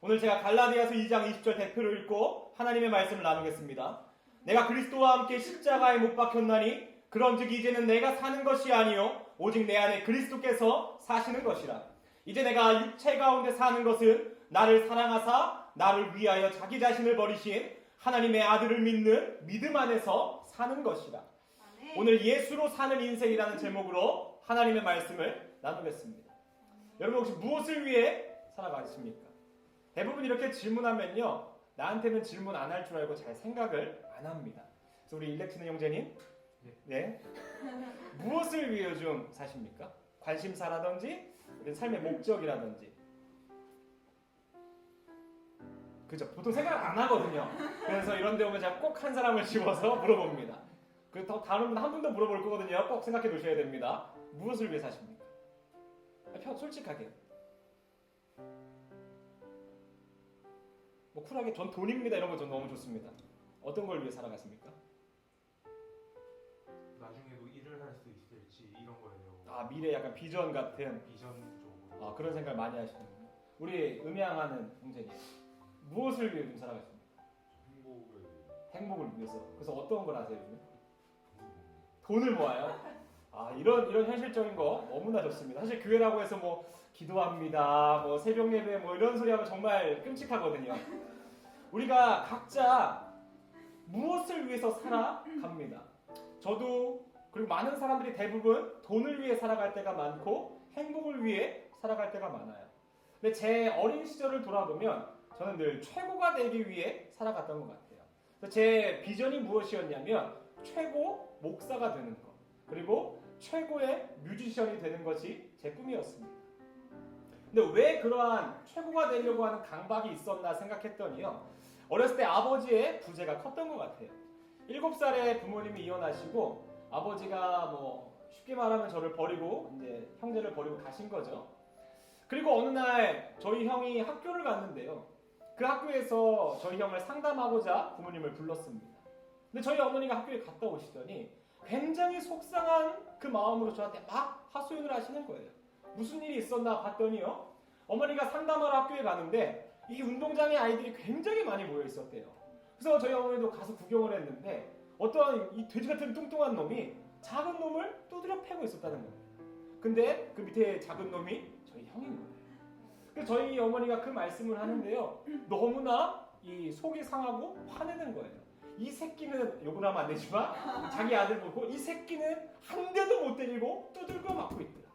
오늘 제가 갈라디아서 2장 20절 대표로 읽고 하나님의 말씀을 나누겠습니다. 내가 그리스도와 함께 십자가에 못 박혔나니 그런즉 이제는 내가 사는 것이 아니요 오직 내 안에 그리스도께서 사시는 것이라. 이제 내가 육체 가운데 사는 것은 나를 사랑하사 나를 위하여 자기 자신을 버리신 하나님의 아들을 믿는 믿음 안에서 사는 것이라. 아멘. 오늘 예수로 사는 인생이라는 제목으로 하나님의 말씀을 나누겠습니다. 여러분 혹시 무엇을 위해 살아가십니까? 대부분 이렇게 질문하면요, 나한테는 질문 안 할 줄 알고 잘 생각을 안 합니다. 그래서 우리 일렉트는 형제님, 네, 무엇을 위해 요즘 사십니까? 관심사라든지 삶의 목적이라든지. 그죠? 보통 생각을 안 하거든요. 그래서 이런 데 오면 제가 꼭 한 사람을 집어서 물어봅니다. 더 다른 분 한 분 더 물어볼 거거든요. 꼭 생각해 두셔야 됩니다. 무엇을 위해 사십니까? 솔직하게. 뭐 쿨하게 전 돈입니다 이런 거 전 너무 좋습니다. 어떤 걸 위해 살아가십니까? 나중에도 일을 할 수 있을지 이런 거예요. 아, 미래 약간 비전 같은 비전 쪽으로. 그런 생각을 많이 하시는군요. 우리 음양하는 형제님, 무엇을 위해 좀 살아가십니까? 행복을 위해서. 그래서 어떤 걸 하세요 요즘에? 돈을 모아요? 이런 현실적인 거 너무나 좋습니다. 사실 교회라고 해서 뭐 기도합니다, 뭐 새벽 예배 뭐 이런 소리 하면 정말 끔찍하거든요. 우리가 각자 무엇을 위해서 살아갑니다. 저도 그리고 많은 사람들이 대부분 돈을 위해 살아갈 때가 많고 행복을 위해 살아갈 때가 많아요. 근데 제 어린 시절을 돌아보면 저는 늘 최고가 되기 위해 살아갔던 것 같아요. 그래서 제 비전이 무엇이었냐면 최고 목사가 되는 것, 그리고 최고의 뮤지션이 되는 것이 제 꿈이었습니다. 근데 왜 그러한 최고가 되려고 하는 강박이 있었나 생각했더니요, 어렸을 때 아버지의 부재가 컸던 것 같아요. 7살에 부모님이 이혼하시고 아버지가 뭐 쉽게 말하면 저를 버리고 이제 형제를 버리고 가신 거죠. 그리고 어느 날 저희 형이 학교를 갔는데요, 그 학교에서 저희 형을 상담하고자 부모님을 불렀습니다. 근데 저희 어머니가 학교에 갔다 오시더니 굉장히 속상한 그 마음으로 저한테 막 하소연을 하시는 거예요. 무슨 일이 있었나 봤더니요, 어머니가 상담하러 학교에 가는데 이 운동장에 아이들이 굉장히 많이 모여 있었대요. 그래서 저희 어머니도 가서 구경을 했는데 어떤 이 돼지 같은 뚱뚱한 놈이 작은 놈을 두드려 패고 있었다는 거예요. 근데 그 밑에 작은 놈이 저희 형인 거예요. 그래서 저희 어머니가 그 말씀을 하는데요, 너무나 이 속이 상하고 화내는 거예요. 이 새끼는, 욕을 하면 안 되지만 자기 아들 보고 이 새끼는 한 대도 못 때리고 두들겨 맞고 있더라.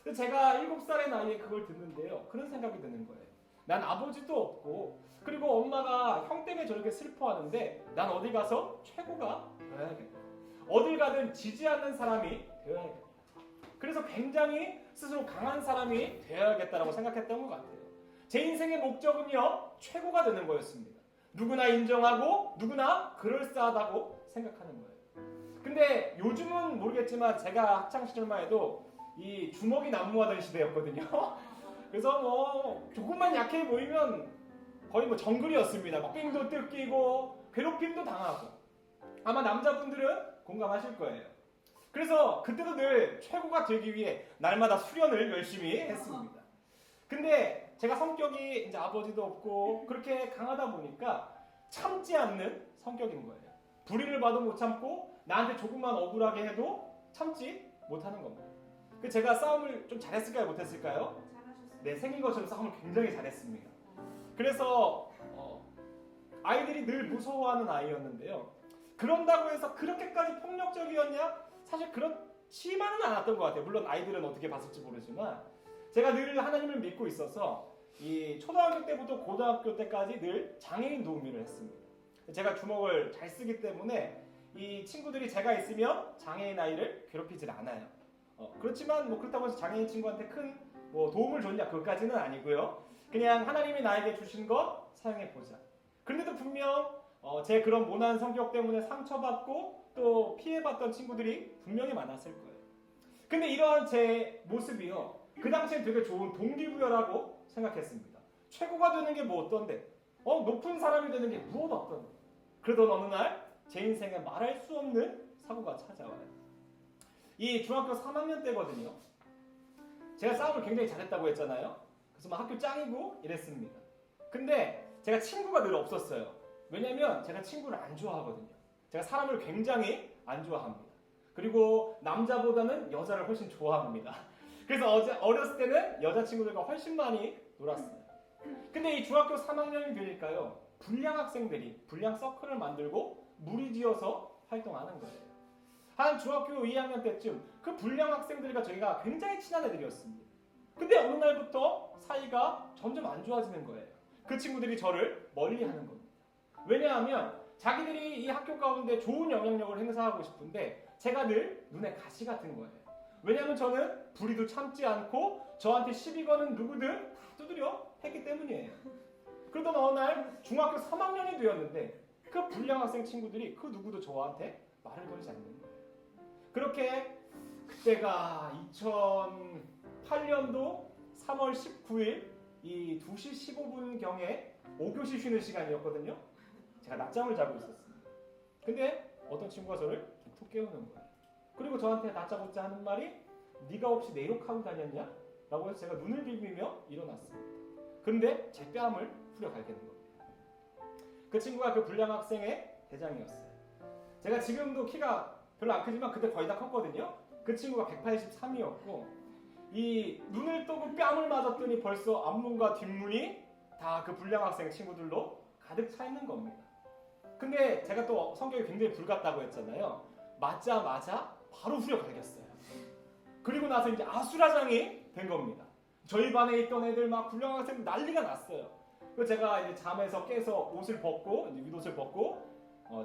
그래서 제가 7살의 나이에 그걸 듣는데요, 그런 생각이 드는 거예요. 난 아버지도 없고, 그리고 엄마가 형 때문에 저렇게 슬퍼하는데 난 어디 가서 최고가 되어야겠다. 어딜 가든 지지 않는 사람이 되어야겠다. 그래서 굉장히 스스로 강한 사람이 되어야겠다라고 생각했던 것 같아요. 제 인생의 목적은요, 최고가 되는 거였습니다. 누구나 인정하고 누구나 그럴싸하다고 생각하는 거예요. 근데 요즘은 모르겠지만 제가 학창시절만 해도 이 주먹이 난무하던 시대였거든요. 그래서 뭐 조금만 약해 보이면 거의 뭐 정글이었습니다. 막 삥도 뜯기고 괴롭힘도 당하고. 아마 남자분들은 공감하실 거예요. 그래서 그때도 늘 최고가 되기 위해 날마다 수련을 열심히 했습니다. 근데 제가 성격이 이제 아버지도 없고 그렇게 강하다 보니까 참지 않는 성격인 거예요. 불의를 봐도 못 참고 나한테 조금만 억울하게 해도 참지 못하는 겁니다. 그 제가 싸움을 좀 잘했을까요, 못했을까요? 잘하셨어요. 네, 생긴 것처럼 싸움을 굉장히 잘했습니다. 그래서 아이들이 늘 무서워하는 아이였는데요, 그런다고 해서 그렇게까지 폭력적이었냐? 사실 그렇지만은 않았던 것 같아요. 물론 아이들은 어떻게 봤을지 모르지만 제가 늘 하나님을 믿고 있어서 이 초등학교 때부터 고등학교 때까지 늘 장애인 도우미를 했습니다. 제가 주먹을 잘 쓰기 때문에 이 친구들이 제가 있으면 장애인 아이를 괴롭히질 않아요. 그렇지만 뭐 그렇다고 해서 장애인 친구한테 큰 뭐 도움을 줬냐, 그것까지는 아니고요. 그냥 하나님이 나에게 주신 것 사용해보자. 그런데도 분명 제 그런 모난 성격 때문에 상처받고 또 피해봤던 친구들이 분명히 많았을 거예요. 근데 이러한 제 모습이요, 그 당시엔 되게 좋은 동기부여라고 생각했습니다. 최고가 되는 게 뭐 어떤데? 높은 사람이 되는 게 무엇 어떤데? 그러던 어느 날 제 인생에 말할 수 없는 사고가 찾아와요. 이 중학교 3학년 때거든요. 제가 싸움을 굉장히 잘했다고 했잖아요. 그래서 막 학교 짱이고 이랬습니다. 근데 제가 친구가 늘 없었어요. 왜냐면 제가 친구를 안 좋아하거든요. 제가 사람을 굉장히 안 좋아합니다. 그리고 남자보다는 여자를 훨씬 좋아합니다. 그래서 어렸을 때는 여자친구들과 훨씬 많이 놀았어요. 근데 이 중학교 3학년이 되니까요. 불량 학생들이 불량 서클을 만들고 무리지어서 활동하는 거예요. 한 중학교 2학년 때쯤 그 불량 학생들과 저희가 굉장히 친한 애들이었습니다. 근데 어느 날부터 사이가 점점 안 좋아지는 거예요. 그 친구들이 저를 멀리하는 겁니다. 왜냐하면 자기들이 이 학교 가운데 좋은 영향력을 행사하고 싶은데 제가 늘 눈에 가시 같은 거예요. 왜냐하면 저는 불의도 참지 않고 저한테 시비 거는 누구든 다 두드려 했기 때문이에요. 그러던 어느 날 중학교 3학년이 되었는데 그 불량 학생 친구들이 그 누구도 저한테 말을 걸지 않는 거예요. 그렇게 그때가 2008년도 3월 19일 이 2시 15분경에 5교시 쉬는 시간이었거든요. 제가 낮잠을 자고 있었습니다. 근데 어떤 친구가 저를 툭 깨우는 거예요. 그리고 저한테 다짜고짜 하는 말이 네가 혹시 내 욕하고 다녔냐? 라고 해서 제가 눈을 비비며 일어났습니다. 근데 제 뺨을 후려갈기는 겁니다. 그 친구가 그 불량 학생의 대장이었어요. 제가 지금도 키가 별로 안 크지만 그때 거의 다 컸거든요. 그 친구가 183이었고 이 눈을 뜨고 뺨을 맞았더니 벌써 앞문과 뒷문이 다 그 불량 학생 친구들로 가득 차 있는 겁니다. 근데 제가 또 성격이 굉장히 불같다고 했잖아요. 맞자마자 바로 후려갈겼어요. 그리고 나서 이제 아수라장이 된 겁니다. 저희 반에 있던 애들 막 불량 학생 난리가 났어요. 그래서 제가 이제 잠에서 깨서 옷을 벗고 이제 윗옷을 벗고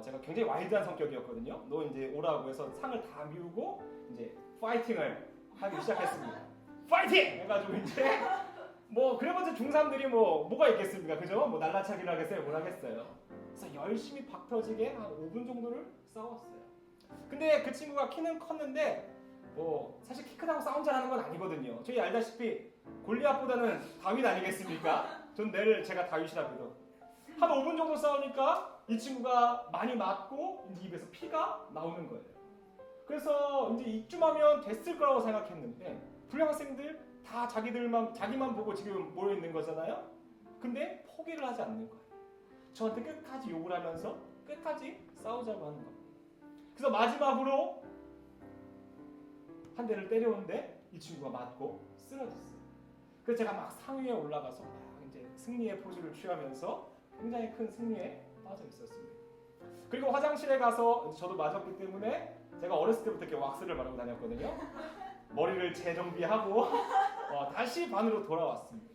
제가 굉장히 와일드한 성격이었거든요. 너 이제 오라고 해서 상을 다 미우고 이제 파이팅을 하기 시작했습니다. 파이팅! 해가지고 이제 뭐 그래봤자 중3들이 뭐가 있겠습니까? 그죠? 뭐 날라차기를 하겠어요? 뭘 하겠어요? 그래서 열심히 박 터지게 한 5분 정도를 싸웠어요. 근데 그 친구가 키는 컸는데 뭐 사실 키 크다고 싸움 잘하는 건 아니거든요. 저희 알다시피 골리앗보다는 다윗 아니겠습니까? 전 늘 제가 다윗이라고요. 한 5분 정도 싸우니까 이 친구가 많이 맞고 이제 입에서 피가 나오는 거예요. 그래서 이제 이쯤 하면 됐을 거라고 생각했는데 불량 학생들 다 자기만 보고 지금 모여 있는 거잖아요. 근데 포기를 하지 않는 거예요. 저한테 끝까지 욕을 하면서 끝까지 싸우자고 하는 겁니다. 그래서 마지막으로 한 대를 때려오는데 이 친구가 맞고 쓰러졌어요. 그래서 제가 막 상위에 올라가서 막 이제 승리의 포즈를 취하면서 굉장히 큰 승리에 빠져 있었습니다. 그리고 화장실에 가서 저도 맞았기 때문에 제가 어렸을 때부터 이렇게 왁스를 바르고 다녔거든요. 머리를 재정비하고 다시 반으로 돌아왔습니다.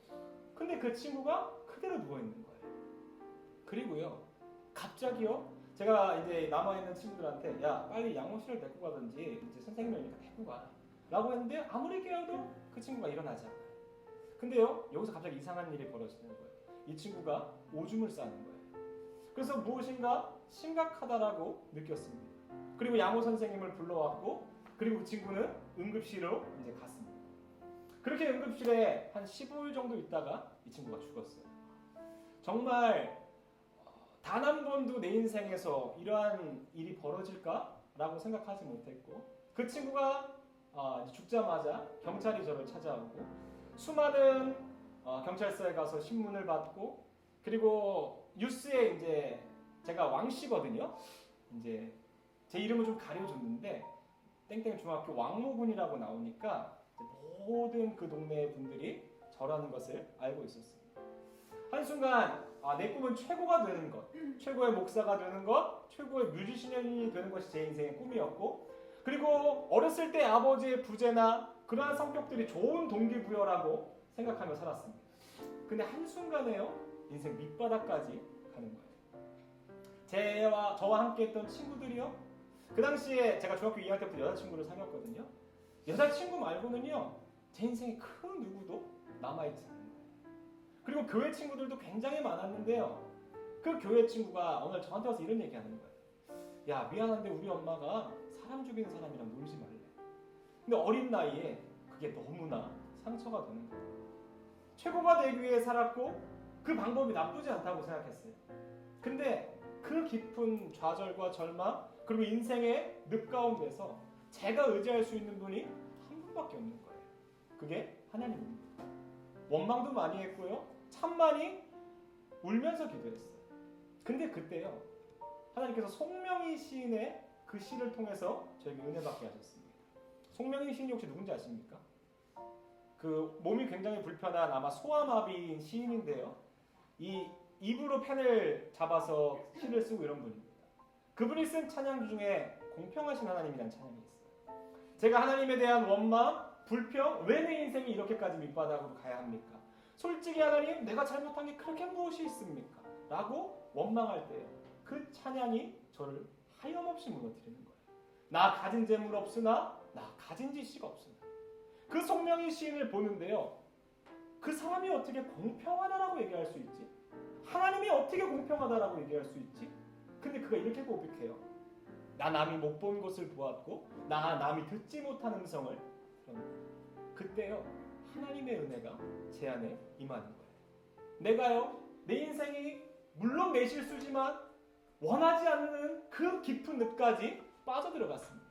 근데 그 친구가 그대로 누워 있는 거예요. 그리고요, 갑자기요, 제가 이제 남아있는 친구들한테 야 빨리 양호실을 데리고 가든지 이제 선생님이니까 데리고 가라고 했는데 아무리 깨워도 그 친구가 일어나지 않아요. 근데요, 여기서 갑자기 이상한 일이 벌어지는 거예요. 이 친구가 오줌을 싸는 거예요. 그래서 무엇인가 심각하다라고 느꼈습니다. 그리고 양호 선생님을 불러왔고 그리고 그 친구는 응급실로 이제 갔습니다. 그렇게 응급실에 한 15일 정도 있다가 이 친구가 죽었어요. 정말 단 한 번도 내 인생에서 이러한 일이 벌어질까라고 생각하지 못했고 그 친구가 죽자마자 경찰이 저를 찾아오고 수많은 경찰서에 가서 신문을 받고 그리고 뉴스에 이제 제가 왕씨거든요. 이제 제 이름을 좀 가려줬는데 땡땡 중학교 왕모군이라고 나오니까 모든 그 동네 분들이 저라는 것을 알고 있었습니다. 한순간 내 꿈은 최고가 되는 것, 최고의 목사가 되는 것, 최고의 뮤지션이 되는 것이 제 인생의 꿈이었고 그리고 어렸을 때 아버지의 부재나 그러한 성격들이 좋은 동기부여라고 생각하며 살았습니다. 근데 한순간에요, 인생 밑바닥까지 가는 거예요. 저와 함께 했던 친구들이요, 그 당시에 제가 중학교 2학년 때부터 여자친구를 사귀었거든요. 여자친구 말고는요, 제 인생에 그 누구도 남아있지 않는 거예요. 그리고 교회 친구들도 굉장히 많았는데요, 그 교회 친구가 오늘 저한테 와서 이런 얘기하는 거예요. 야, 미안한데 우리 엄마가 사람 죽이는 사람이랑 놀지 말래. 근데 어린 나이에 그게 너무나 상처가 되는 거예요. 최고가 되기 위해 살았고 그 방법이 나쁘지 않다고 생각했어요. 근데 그 깊은 좌절과 절망 그리고 인생의 늪 가운데서 제가 의지할 수 있는 분이 한 분밖에 없는 거예요. 그게 하나님입니다. 원망도 많이 했고요, 참 많이 울면서 기도했어요. 근데 그때요, 하나님께서 송명희 시인의 그 시를 통해서 저에게 은혜받게 하셨습니다. 송명희 시인이 혹시 누군지 아십니까? 그 몸이 굉장히 불편한 아마 소아마비인 시인인데요. 이 입으로 펜을 잡아서 시를 쓰고 이런 분입니다. 그분이 쓴 찬양 중에 공평하신 하나님이라는 찬양이 있어요. 제가 하나님에 대한 원망, 불평, 왜 내 인생이 이렇게까지 밑바닥으로 가야 합니까? 솔직히 하나님, 내가 잘못한 게 그렇게 무엇이 있습니까? 라고 원망할 때요, 그 찬양이 저를 하염없이 무너뜨리는 거예요. 나 가진 재물 없으나 나 가진 지식 없으나. 그 송명희 시인을 보는데요, 그 사람이 어떻게 공평하다라고 얘기할 수 있지? 하나님이 어떻게 공평하다라고 얘기할 수 있지? 근데 그가 이렇게 고백해요. 나 남이 못 본 것을 보았고 나 남이 듣지 못한 음성을 들었는데, 그때요 하나님의 은혜가 제 안에 임하는 거예요. 내가요 내 인생이 물론 내 실수지만 원하지 않는 그 깊은 늪까지 빠져들어갔습니다.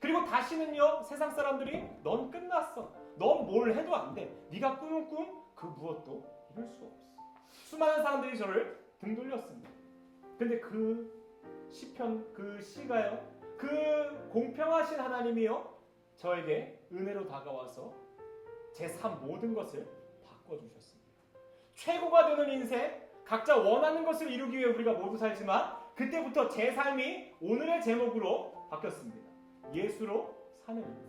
그리고 다시는요 세상 사람들이 넌 끝났어, 넌 뭘 해도 안 돼, 네가 꾸는 꿈 그 무엇도 이룰 수 없어. 수많은 사람들이 저를 등 돌렸습니다. 근데 그 시편, 그 시가요, 그 공평하신 하나님이요 저에게 은혜로 다가와서 제 삶 모든 것을 바꿔주셨습니다. 최고가 되는 인생, 각자 원하는 것을 이루기 위해 우리가 모두 살지만 그때부터 제 삶이 오늘의 제목으로 바뀌었습니다. 예수로 사는 인생.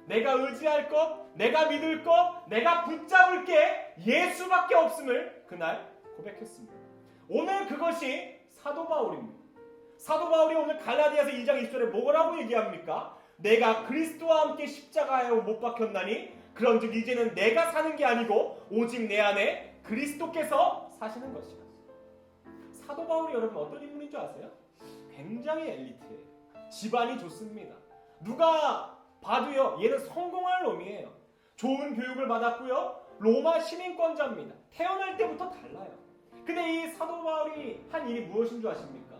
내가 의지할 것, 내가 믿을 것, 내가 붙잡을 게 예수밖에 없음을 그날 고백했습니다. 오늘 그것이 사도 바울입니다. 사도 바울이 오늘 갈라디아서 2장 20절에 뭐라고 얘기합니까? 내가 그리스도와 함께 십자가에 못 박혔나니 그런즉 이제는 내가 사는 게 아니고 오직 내 안에 그리스도께서 사시는 것이라. 사도 바울이 여러분 어떤 인물인 줄 아세요? 굉장히 엘리트예요. 집안이 좋습니다. 누가 봐도요 얘는 성공할 놈이에요. 좋은 교육을 받았고요, 로마 시민권자입니다. 태어날 때부터 달라요. 근데 이 사도 바울이 한 일이 무엇인 줄 아십니까?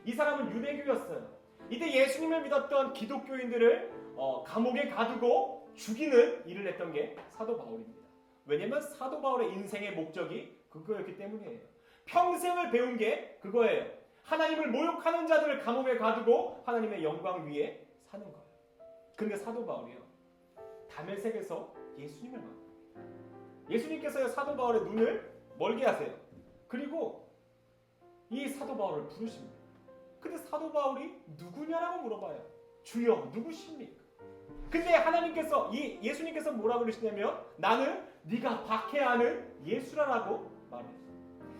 이 사람은 유대교였어요. 이때 예수님을 믿었던 기독교인들을 감옥에 가두고 죽이는 일을 했던 게 사도 바울입니다. 왜냐면 사도 바울의 인생의 목적이 그거였기 때문이에요. 평생을 배운 게 그거예요. 하나님을 모욕하는 자들을 감옥에 가두고 하나님의 영광 위에 사는 거예요. 근데 사도 바울이요 다메섹에서 예수님을 만납니다. 예수님께서 사도 바울의 눈을 멀게 하세요. 그리고 이 사도 바울을 부르십니다. 근데 사도 바울이 누구냐라고 물어봐요. 주여 누구십니까? 근데 하나님께서 예수님께서 뭐라고 그러시냐면 나는 네가 박해하는 예수라라고 말해요.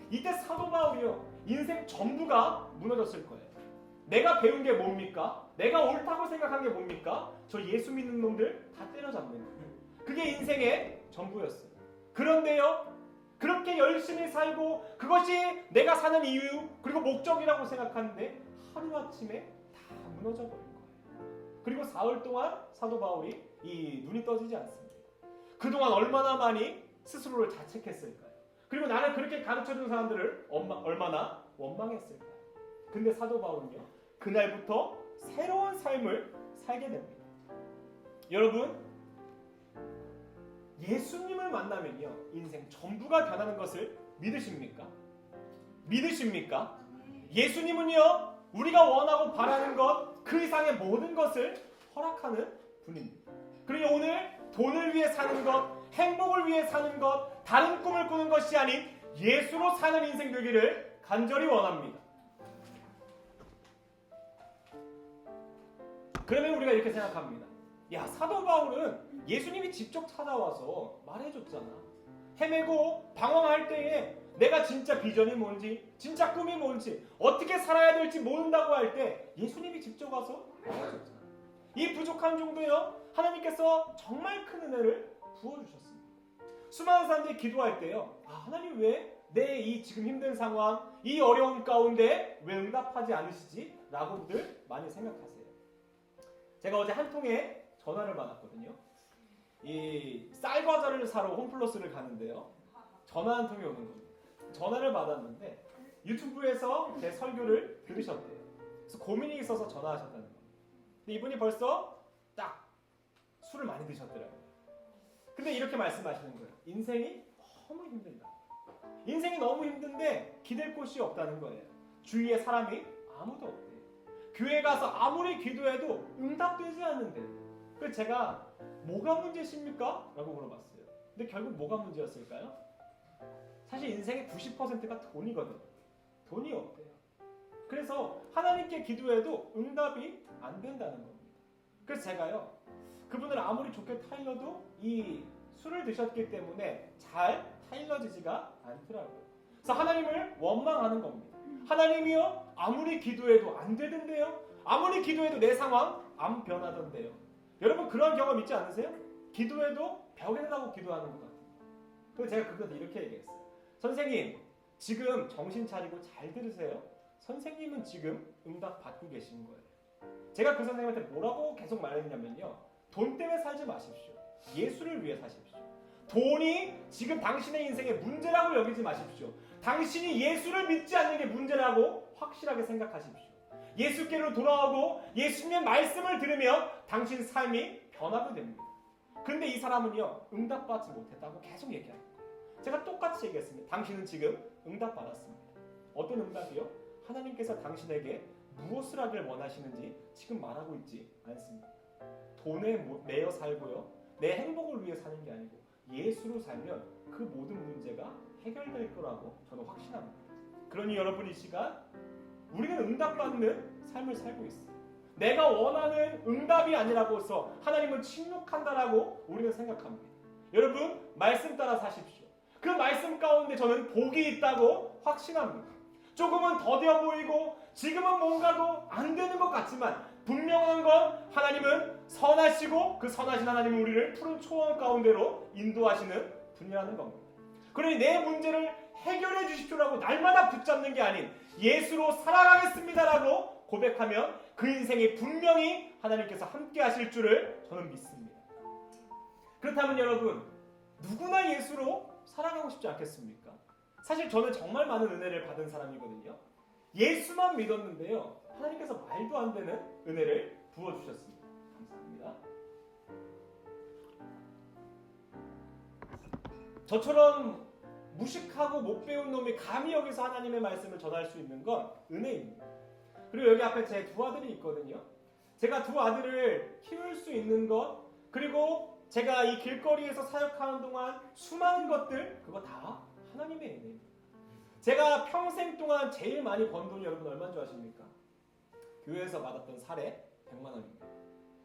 이때 사도 바울이요 인생 전부가 무너졌을 거예요. 내가 배운 게 뭡니까? 내가 옳다고 생각한 게 뭡니까? 저 예수 믿는 놈들 다 때려잡는 거예요. 그게 인생의 전부였어요. 그런데요 그렇게 열심히 살고 그것이 내가 사는 이유 그리고 목적이라고 생각하는데 하루아침에 다 무너져 버린 거예요. 그리고 4월 동안 사도 바울이 이 눈이 떠지지 않습니다. 그동안 얼마나 많이 스스로를 자책했을까요? 그리고 나를 그렇게 가르쳐준 사람들을 얼마나 원망했을까요? 근데 사도 바울은요 그날부터 새로운 삶을 살게 됩니다. 여러분 예수님을 만나면요 인생 전부가 변하는 것을 믿으십니까? 믿으십니까? 예수님은요 우리가 원하고 바라는 것 그 이상의 모든 것을 허락하는 분입니다. 그리고 오늘 돈을 위해 사는 것, 행복을 위해 사는 것, 다른 꿈을 꾸는 것이 아닌 예수로 사는 인생 되기를 간절히 원합니다. 그러면 우리가 이렇게 생각합니다. 야 사도 바울은 예수님이 직접 찾아와서 말해줬잖아. 헤매고 방황할 때에 내가 진짜 비전이 뭔지 진짜 꿈이 뭔지 어떻게 살아야 될지 모른다고 할 때 예수님이 직접 와서 말해줬잖아. 이 부족한 정도요 하나님께서 정말 큰 은혜를 부어주셨습니다. 수많은 사람들이 기도할 때요 하나님 왜 내 이 지금 힘든 상황 이 어려운 가운데 왜 응답하지 않으시지? 라고들 많이 생각하세요. 제가 어제 한 통에 전화를 받았거든요. 이 쌀과자를 사러 홈플러스를 가는데요 전화 한 통이 오는 겁니다. 전화를 받았는데 유튜브에서 제 설교를 들으셨대요. 그래서 고민이 있어서 전화하셨다는 거예요. 근데 이분이 벌써 딱 술을 많이 드셨더라고요. 근데 이렇게 말씀하시는 거예요. 인생이 너무 힘들다. 인생이 너무 힘든데 기댈 곳이 없다는 거예요. 주위에 사람이 아무도 없대요. 교회 가서 아무리 기도해도 응답되지 않는데. 그래서 제가 뭐가 문제십니까? 라고 물어봤어요. 근데 결국 뭐가 문제였을까요? 사실 인생의 90%가 돈이거든요. 돈이 없대요. 그래서 하나님께 기도해도 응답이 안 된다는 겁니다. 그래서 제가요, 그분을 아무리 좋게 타일러도 이 술을 드셨기 때문에 잘 타일러지지가 않더라고요. 그래서 하나님을 원망하는 겁니다. 하나님이요, 아무리 기도해도 안 되던데요? 아무리 기도해도 내 상황 안 변하던데요? 여러분 그런 경험 있지 않으세요? 기도해도 벽에 나고 기도하는 것 같아요. 그래서 제가 그것도 이렇게 얘기했어요. 선생님, 지금 정신 차리고 잘 들으세요. 선생님은 지금 응답 받고 계신 거예요. 제가 그 선생님한테 뭐라고 계속 말했냐면요. 돈 때문에 살지 마십시오. 예수를 위해 사십시오. 돈이 지금 당신의 인생의 문제라고 여기지 마십시오. 당신이 예수를 믿지 않는 게 문제라고 확실하게 생각하십시오. 예수께로 돌아오고 예수님의 말씀을 들으면 당신 삶이 변하게 됩니다. 근데 이 사람은요, 응답받지 못했다고 계속 얘기하는 거예요. 제가 똑같이 얘기했습니다. 당신은 지금 응답받았습니다. 어떤 응답이요? 하나님께서 당신에게 무엇을 하길 원하시는지 지금 말하고 있지 않습니다. 돈에 매여 살고요, 내 행복을 위해 사는 게 아니고 예수로 살면 그 모든 문제가 해결될 거라고 저는 확신합니다. 그러니 여러분, 이 시간 우리는 응답받는 삶을 살고 있어요. 내가 원하는 응답이 아니라고 해서 하나님은 침묵한다라고 우리는 생각합니다. 여러분, 말씀 따라 사십시오. 그 말씀 가운데 저는 복이 있다고 확신합니다. 조금은 더뎌 보이고 지금은 뭔가도 안 되는 것 같지만 분명한 건 하나님은 선하시고 그 선하신 하나님은 우리를 푸른 초원 가운데로 인도하시는 분이라는 겁니다. 그러니 내 문제를 해결해 주십시오라고 날마다 붙잡는 게 아닌 예수로 살아가겠습니다라고 고백하면 그 인생이 분명히 하나님께서 함께 하실 줄을 저는 믿습니다. 그렇다면 여러분, 누구나 예수로 살아가고 싶지 않겠습니까? 사실 저는 정말 많은 은혜를 받은 사람이거든요. 예수만 믿었는데요, 하나님께서 말도 안 되는 은혜를 부어주셨습니다. 감사합니다. 저처럼 무식하고 못 배운 놈이 감히 여기서 하나님의 말씀을 전할 수 있는 건 은혜입니다. 그리고 여기 앞에 제 두 아들이 있거든요. 제가 두 아들을 키울 수 있는 것, 그리고 제가 이 길거리에서 사역하는 동안 수많은 것들, 그거 다 하나님의 은혜입니다. 제가 평생 동안 제일 많이 번 돈이 여러분 얼마인 줄 아십니까? 교회에서 받았던 사례 100만 원입니다.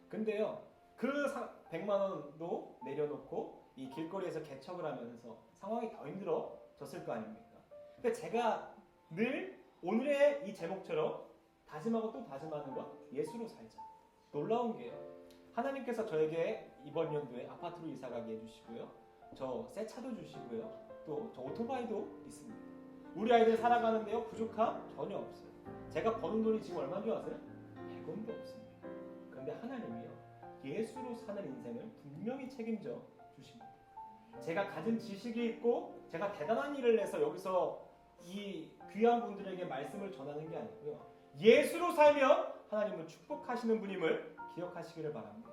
근데요, 그 100만 원도 내려놓고 이 길거리에서 개척을 하면서 상황이 더 힘들어졌을 거 아닙니까? 근데 제가 늘 오늘의 이 제목처럼 다짐하고 또 다짐하는 것, 예수로 살자. 놀라운 게요, 하나님께서 저에게 이번 연도에 아파트로 이사가게 해주시고요, 저 새 차도 주시고요, 또 저 오토바이도 있습니다. 우리 아이들 살아가는데요, 부족함 전혀 없어요. 제가 버는 돈이 지금 얼마인 줄 아세요? 100원도 없습니다. 그런데 하나님이요, 예수로 사는 인생을 분명히 책임져 주십니다. 제가 가진 지식이 있고 제가 대단한 일을 해서 여기서 이 귀한 분들에게 말씀을 전하는 게 아니고요, 예수로 살면 하나님은 축복하시는 분임을 기억하시기를 바랍니다.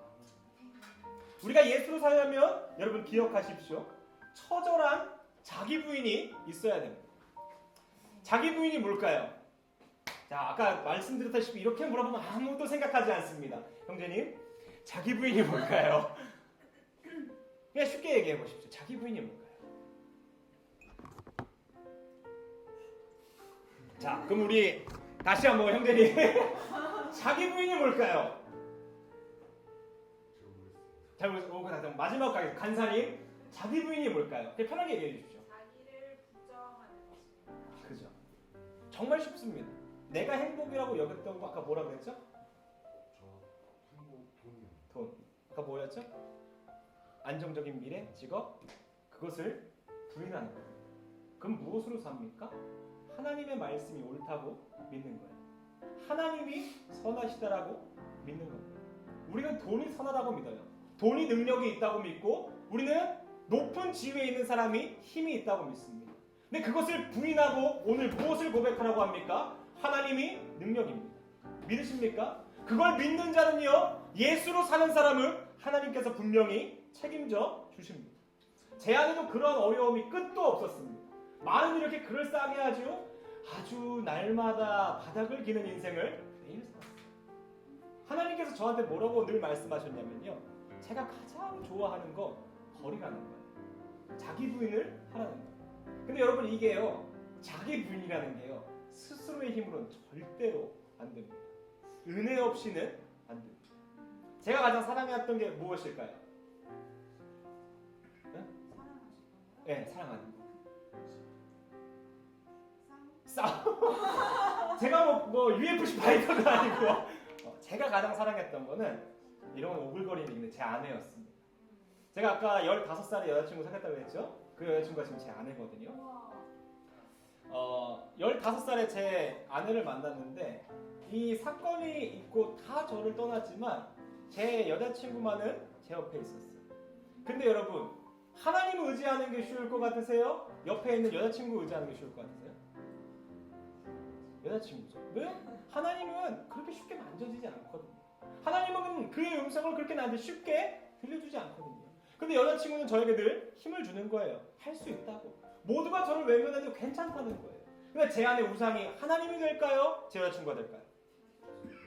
우리가 예수로 살려면 여러분 기억하십시오. 처절한 자기 부인이 있어야 됩니다. 자기 부인이 뭘까요? 자, 아까 말씀드렸다시피 이렇게 물어보면 아무도 생각하지 않습니다. 형제님, 자기 부인이 뭘까요? 그냥 쉽게 얘기해 보십시오. 자기 부인이 뭘까요? 자, 그럼 우리 다시 한번 형제님, 자기 부인이 뭘까요? 잘 모르겠어요. 마지막 가겠습니다. 간사님, 자기 부인이 뭘까요? 그냥 편하게 얘기해 주십시오. 자기를 부정하는 것입니다. 그죠? 정말 쉽습니다. 내가 행복이라고 여겼던 거 아까 뭐라고 했죠? 저 행복 돈이요. 돈. 아까 뭐였죠? 안정적인 미래, 직업, 그것을 부인하는 거예요. 그럼 무엇으로 삽니까? 하나님의 말씀이 옳다고 믿는 거예요. 하나님이 선하시다라고 믿는 겁니다. 우리는 돈이 선하다고 믿어요. 돈이 능력이 있다고 믿고 우리는 높은 지위에 있는 사람이 힘이 있다고 믿습니다. 근데 그것을 부인하고 오늘 무엇을 고백하라고 합니까? 하나님이 능력입니다. 믿으십니까? 그걸 믿는 자는요, 예수로 사는 사람은 하나님께서 분명히 책임져 주십니다. 제 안에도 그런 어려움이 끝도 없었습니다. 많은 이렇게 그럴싸하게 아주 날마다 바닥을 기는 인생을 매일 살았어요. 하나님께서 저한테 뭐라고 늘 말씀하셨냐면요, 제가 가장 좋아하는 거 버리라는 거예요. 자기 부인을 하라는 거예요. 근데 여러분, 이게요, 자기 부인이라는 게요, 스스로의 힘으로는 절대로 안 됩니다. 은혜 없이는 안 됩니다. 제가 가장 사랑했던 게 무엇일까요? 네, 사랑하는 거. 싸움. 제가 뭐 UFC 파이터가 아니고 제가 가장 사랑했던 거는 이런 오글거리는 있는 제 아내였습니다. 제가 아까 15살에 여자친구 사귀었다고 했죠? 그 여자친구가 지금 제 아내거든요. 15살에 제 아내를 만났는데 이 사건이 있고 다 저를 떠났지만 제 여자친구만은 제 옆에 있었어요. 근데 여러분, 하나님을 의지하는 게 쉬울 것 같으세요? 옆에 있는 여자친구 의지하는 게 쉬울 것 같으세요? 여자친구죠. 왜? 하나님은 그렇게 쉽게 만져지지 않거든요. 하나님은 그의 음성을 그렇게 나한테 쉽게 들려주지 않거든요. 근데 여자친구는 저에게 늘 힘을 주는 거예요. 할 수 있다고. 모두가 저를 외면해도 괜찮다는 거예요. 근데 제 안에 우상이 하나님이 될까요? 제 여자친구가 될까요?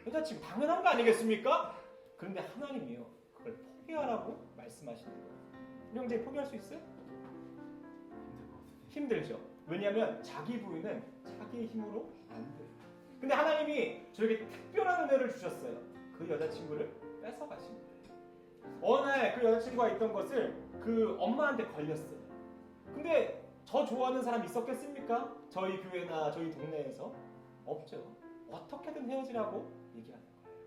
여자친구 당연한 거 아니겠습니까? 그런데 하나님이요, 그걸 포기하라고 말씀하시는 거예요. 우리 형제 포기할 수 있어요? 힘들죠. 왜냐하면 자기 부인은 자기의 힘으로 안 돼요. 근데 하나님이 저에게 특별한 은혜를 주셨어요. 그 여자친구를 뺏어가신 거예요. 어느 날 그 여자친구가 있던 것을 그 엄마한테 걸렸어요. 근데 저 좋아하는 사람 있었겠습니까? 저희 교회나 저희 동네에서 없죠. 어떻게든 헤어지라고 얘기하는 거예요.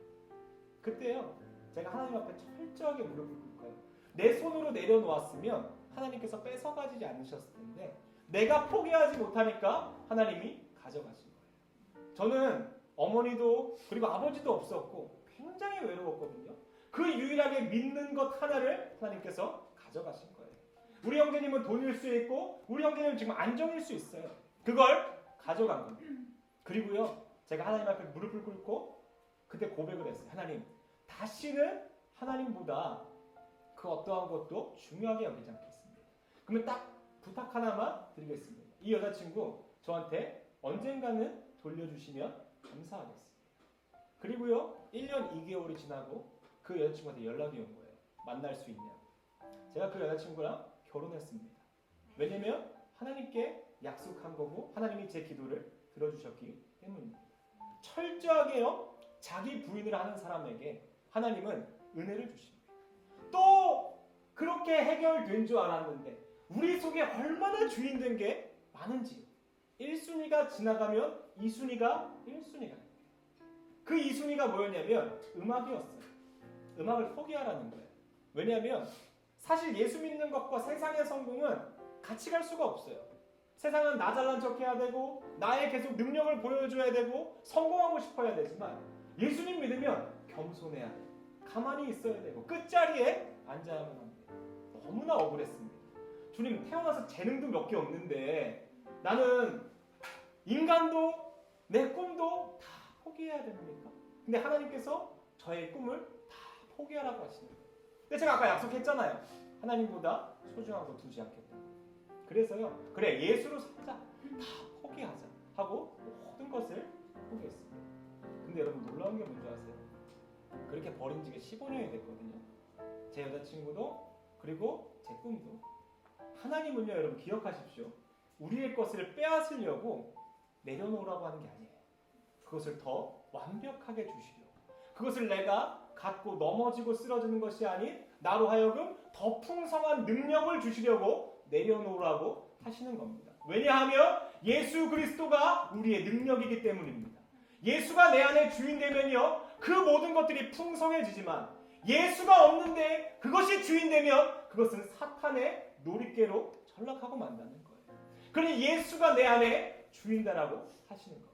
그때요, 제가 하나님 앞에 철저하게 무릎을 꿇고요, 내 손으로 내려놓았으면 하나님께서 뺏어가지지 않으셨을 텐데 내가 포기하지 못하니까 하나님이 가져가신 거예요. 저는 어머니도 그리고 아버지도 없었고 굉장히 외로웠거든요. 그 유일하게 믿는 것 하나를 하나님께서 가져가신 거예요. 우리 형제님은 돈일 수 있고 우리 형제님은 지금 안정일 수 있어요. 그걸 가져간 겁니다. 그리고요, 제가 하나님 앞에 무릎을 꿇고 그때 고백을 했어요. 하나님, 다시는 하나님보다 그 어떠한 것도 중요하게 여기지 않겠습니다. 그러면 딱 부탁 하나만 드리겠습니다. 이 여자친구 저한테 언젠가는 돌려주시면 감사하겠습니다. 그리고요, 1년 2개월이 지나고 그 여자친구한테 연락이 온 거예요. 만날 수 있냐고. 제가 그 여자친구랑 결혼했습니다. 왜냐면 하나님께 약속한 거고 하나님이 제 기도를 들어주셨기 때문입니다. 철저하게요, 자기 부인을 하는 사람에게 하나님은 은혜를 주십니다. 또 그렇게 해결된 줄 알았는데 우리 속에 얼마나 주인된 게 많은지, 1순위가 지나가면 2순위가 1순위가 됩니다. 그 2순위가 뭐였냐면 음악이었어요. 음악을 포기하라는 거예요. 왜냐하면 사실 예수 믿는 것과 세상의 성공은 같이 갈 수가 없어요. 세상은 나 잘난 척 해야 되고 나의 계속 능력을 보여줘야 되고 성공하고 싶어야 되지만 예수님 믿으면 겸손해야 돼요. 가만히 있어야 되고 끝자리에 앉아야만 합니다. 너무나 억울했습니다. 주님, 태어나서 재능도 몇 개 없는데 나는 인간도 내 꿈도 다 포기해야 됩니까? 근데 하나님께서 저의 꿈을 다 포기하라고 하시는 거예요. 근데 제가 아까 약속했잖아요. 하나님보다 소중한 거 두지 않겠다. 그래서요, 그래 예수로 살자, 다 포기하자 하고 모든 것을 포기했습니다. 근데 여러분, 놀라운 게 뭔지 아세요? 그렇게 버린 지가 15년이 됐거든요. 제 여자친구도 그리고 제 꿈도. 하나님은요, 여러분 기억하십시오. 우리의 것을 빼앗으려고 내려놓으라고 하는 게 아니에요. 그것을 더 완벽하게 주시려고. 그것을 내가 갖고 넘어지고 쓰러지는 것이 아닌 나로 하여금 더 풍성한 능력을 주시려고 내려놓으라고 하시는 겁니다. 왜냐하면 예수 그리스도가 우리의 능력이기 때문입니다. 예수가 내 안에 주인 되면요, 그 모든 것들이 풍성해지지만 예수가 없는데 그것이 주인 되면 그것은 사탄의 놀이개로 전락하고 만다는 거예요. 그러니 예수가 내 안에 주인다라고 하시는 겁니다.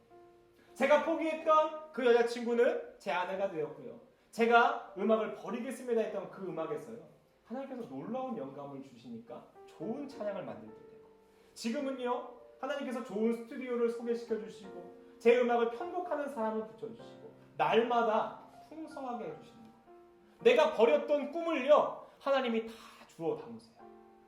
제가 포기했던 그 여자친구는 제 아내가 되었고요. 제가 음악을 버리겠습니다 했던 그 음악에서요, 하나님께서 놀라운 영감을 주시니까 좋은 찬양을 만들게 되고, 지금은요, 하나님께서 좋은 스튜디오를 소개시켜 주시고 제 음악을 편곡하는 사람을 붙여주시고 날마다 풍성하게 해주시는 거예요. 내가 버렸던 꿈을요, 하나님이 다 주워 담으세요.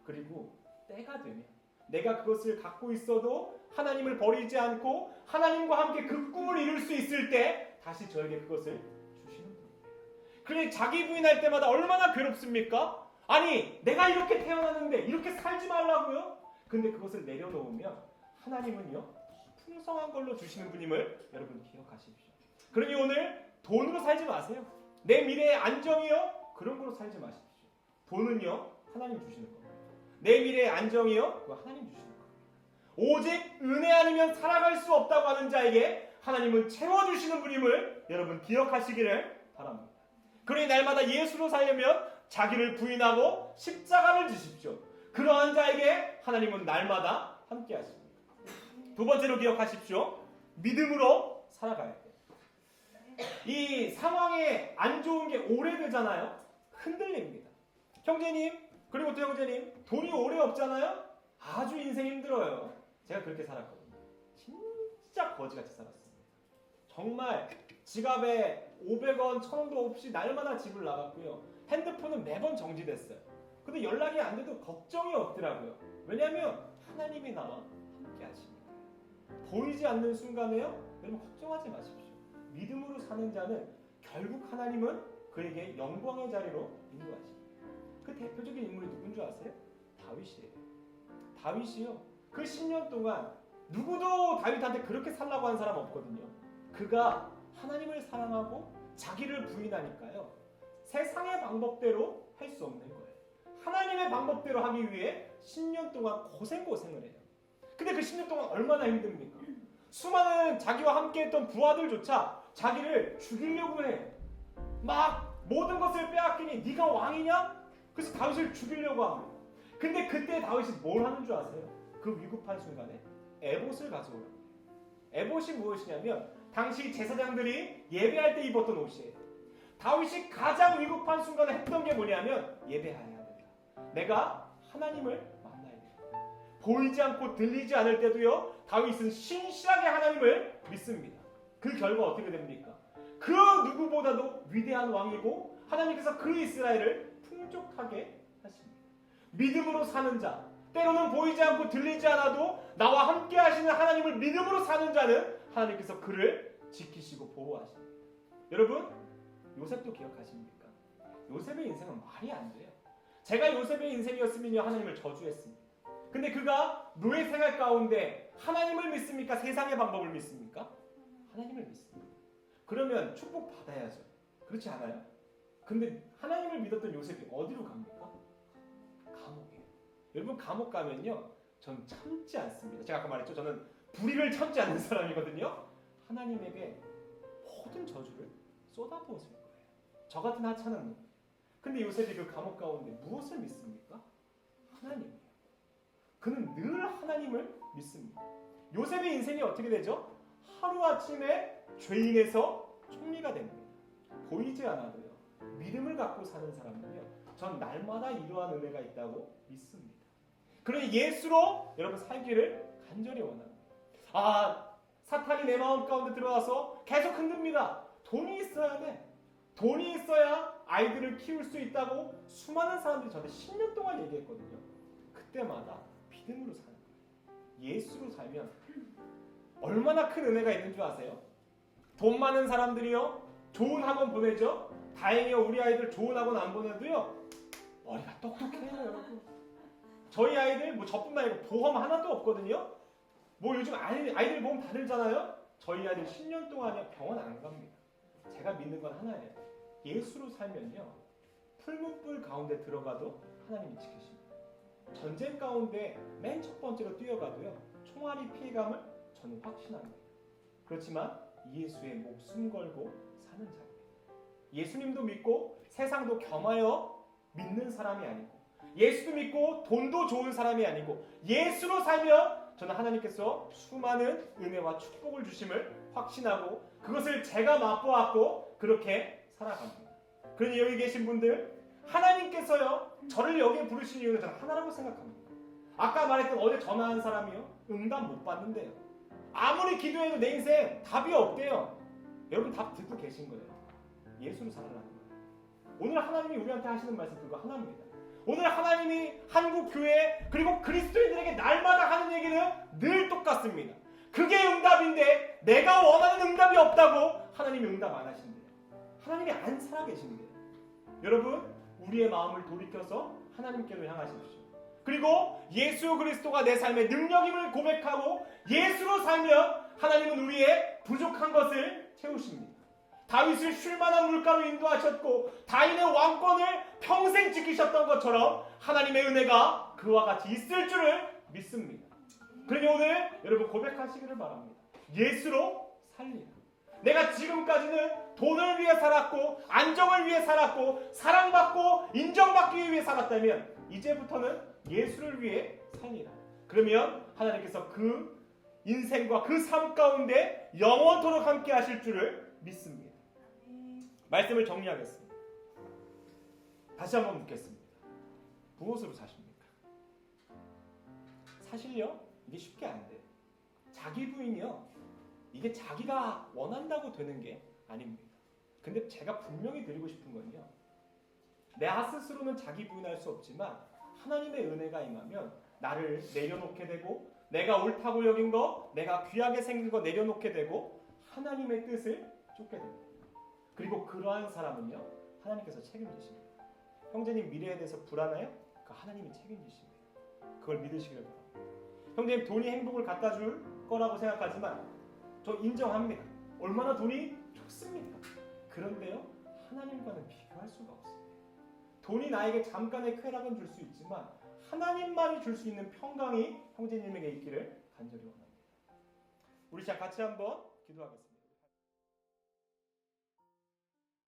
그리고 때가 되면 내가 그것을 갖고 있어도 하나님을 버리지 않고 하나님과 함께 그 꿈을 이룰 수 있을 때 다시 저에게 그것을 주시는 분이에요. 그러니 자기 부인할 때마다 얼마나 괴롭습니까? 아니 내가 이렇게 태어났는데 이렇게 살지 말라고요? 근데 그것을 내려놓으면 하나님은요 풍성한 걸로 주시는 분임을 여러분 기억하십시오. 그러니 오늘 돈으로 살지 마세요. 내 미래의 안정이요? 그런 걸로 살지 마십시오. 돈은요 하나님 주시는 겁니다. 내 미래의 안정이요? 그거 하나님 주시는 겁니다. 오직 은혜 아니면 살아갈 수 없다고 하는 자에게 하나님은 채워주시는 분임을 여러분 기억하시기를 바랍니다. 그러니 날마다 예수로 살려면 자기를 부인하고 십자가를 지십시오. 그러한 자에게 하나님은 날마다 함께 하십니다. 두 번째로 기억하십시오. 믿음으로 살아가야 돼요. 이 상황에 안 좋은 게 오래되잖아요. 흔들립니다. 형제님 그리고 또 형제님 돈이 오래 없잖아요. 아주 인생 힘들어요. 제가 그렇게 살았거든요. 진짜 거지같이 살았습니다. 정말 지갑에 500원, 1000원도 없이 날마다 집을 나갔고요. 핸드폰은 매번 정지됐어요. 근데 연락이 안 돼도 걱정이 없더라고요. 왜냐하면 하나님이 나와 함께 하십니다. 보이지 않는 순간에요. 여러분 걱정하지 마십시오. 믿음으로 사는 자는 결국 하나님은 그에게 영광의 자리로 인도하십니다. 그 대표적인 인물이 누군 줄 아세요? 다윗이에요. 다윗이요. 그 10년 동안 누구도 다윗한테 그렇게 살라고 한 사람 없거든요. 그가 하나님을 사랑하고 자기를 부인하니까요. 세상의 방법대로 할 수 없는 거예요. 하나님의 방법대로 하기 위해 10년 동안 고생을 해요. 근데 그 10년 동안 얼마나 힘듭니까? 수많은 자기와 함께했던 부하들조차 자기를 죽이려고 해. 막 모든 것을 빼앗기니 네가 왕이냐? 그래서 다윗을 죽이려고 합니다. 근데 그때 다윗이 뭘 하는 줄 아세요? 그 위급한 순간에 에봇을 가져오라고. 에봇이 무엇이냐면 당시 제사장들이 예배할 때 입었던 옷이에요. 다윗이 가장 위급한 순간에 했던 게 뭐냐면 예배해야 된다. 내가 하나님을 만나야 된다. 보이지 않고 들리지 않을 때도요. 다윗은 신실하게 하나님을 믿습니다. 그 결과 어떻게 됩니까? 그 누구보다도 위대한 왕이고 하나님께서 그 이스라엘을 풍족하게 하십니다. 믿음으로 사는 자, 때로는 보이지 않고 들리지 않아도 나와 함께 하시는 하나님을 믿음으로 사는 자는 하나님께서 그를 지키시고 보호하십니다. 여러분 요셉도 기억하십니까? 요셉의 인생은 말이 안 돼요. 제가 요셉의 인생이었으면요 하나님을 저주했습니다. 근데 그가 노예 생활 가운데 하나님을 믿습니까? 세상의 방법을 믿습니까? 하나님을 믿습니다. 그러면 축복 받아야죠. 그렇지 않아요? 근데 하나님을 믿었던 요셉이 어디로 갑니까? 감옥이에요. 여러분 감옥 가면요 전 참지 않습니다. 제가 아까 말했죠. 저는 불의를 참지 않는 사람이거든요. 하나님에게 모든 저주를 쏟아부었을 거예요. 저 같은 하찮은. 근데 요셉이 그 감옥 가운데 무엇을 믿습니까? 하나님이에요. 그는 늘 하나님을 믿습니다. 요셉의 인생이 어떻게 되죠? 하루아침에 죄인에서 총리가 됩니다. 보이지 않아도요. 믿음을 갖고 사는 사람은요. 전 날마다 이러한 은혜가 있다고 믿습니다. 그러니 예수로 여러분 살기를 간절히 원합니다. 사탄이 내 마음 가운데 들어와서 계속 흔듭니다. 돈이 있어야 돼. 돈이 있어야 아이들을 키울 수 있다고 수많은 사람들이 저한테 10년 동안 얘기했거든요. 그때마다 믿음으로 사는 거예요. 예수로 살면 얼마나 큰 은혜가 있는 줄 아세요? 돈 많은 사람들이요 좋은 학원 보내죠. 다행히요 우리 아이들 좋은 학원 안 보내도요 머리가 똑똑해요 여러분. 저희 아이들 뭐 저뿐만 아니고 보험 하나도 없거든요. 뭐 요즘 아이들 보험 다 들잖아요. 저희 아이들 10년 동안요 병원 안 갑니다. 제가 믿는 건 하나예요. 예수로 살면요 풀무불 가운데 들어가도 하나님이 지키십니다. 전쟁 가운데 맨 첫 번째로 뛰어가도요 총알이 피해감을 저는 확신합니다. 그렇지만 예수의 목숨 걸고 사는 자입니다. 예수님도 믿고 세상도 겸하여 믿는 사람이 아니고 예수도 믿고 돈도 좋은 사람이 아니고 예수로 살면 저는 하나님께서 수많은 은혜와 축복을 주심을 확신하고 그것을 제가 맛보았고 그렇게 살아갑니다. 그러니 여기 계신 분들 하나님께서요 저를 여기에 부르신 이유는 저는 하나라고 생각합니다. 아까 말했던 어제 전화한 사람이요 응답 못 받는데요. 아무리 기도해도 내 인생 답이 없대요. 여러분 답 듣고 계신 거예요. 예수로 살아라는 거예요. 오늘 하나님이 우리한테 하시는 말씀 그거 하나입니다. 오늘 하나님이 한국 교회 그리고 그리스도인들에게 날마다 하는 얘기는 늘 똑같습니다. 그게 응답인데 내가 원하는 응답이 없다고 하나님이 응답 안 하신대요. 하나님이 안 살아계신대요. 여러분, 우리의 마음을 돌이켜서 하나님께로 향하십시오. 그리고 예수 그리스도가 내 삶의 능력임을 고백하고 예수로 살면 하나님은 우리의 부족한 것을 채우십니다. 다윗을 쉴만한 물가로 인도하셨고 다윗의 왕권을 평생 지키셨던 것처럼 하나님의 은혜가 그와 같이 있을 줄을 믿습니다. 그러니 오늘 여러분 고백하시기를 바랍니다. 예수로 살리라. 내가 지금까지는 돈을 위해 살았고 안정을 위해 살았고 사랑받고 인정받기 위해 살았다면 이제부터는 예수를 위해 살리라. 그러면 하나님께서 그 인생과 그 삶 가운데 영원토록 함께 하실 줄을 믿습니다. 말씀을 정리하겠습니다. 다시 한번 묻겠습니다. 무엇으로 사십니까? 사실요? 이게 쉽게 안 돼요. 자기 부인이요. 이게 자기가 원한다고 되는 게 아닙니다. 근데 제가 분명히 드리고 싶은 건요. 내 스스로는 자기 부인할 수 없지만 하나님의 은혜가 임하면 나를 내려놓게 되고 내가 옳다고 여긴 거, 내가 귀하게 생긴 거 내려놓게 되고 하나님의 뜻을 쫓게 됩니다. 그리고 그러한 사람은요. 하나님께서 책임지십니다. 형제님 미래에 대해서 불안해요? 그 하나님이 책임지십니다. 그걸 믿으시기를 바랍니다. 형제님 돈이 행복을 갖다 줄 거라고 생각하지만 저 인정합니다. 얼마나 돈이 좋습니까? 그런데요. 하나님과는 비교할 수가 없습니다. 돈이 나에게 잠깐의 쾌락은 줄 수 있지만 하나님만이 줄 수 있는 평강이 형제님에게 있기를 간절히 원합니다. 우리 자 같이 한번 기도하겠습니다.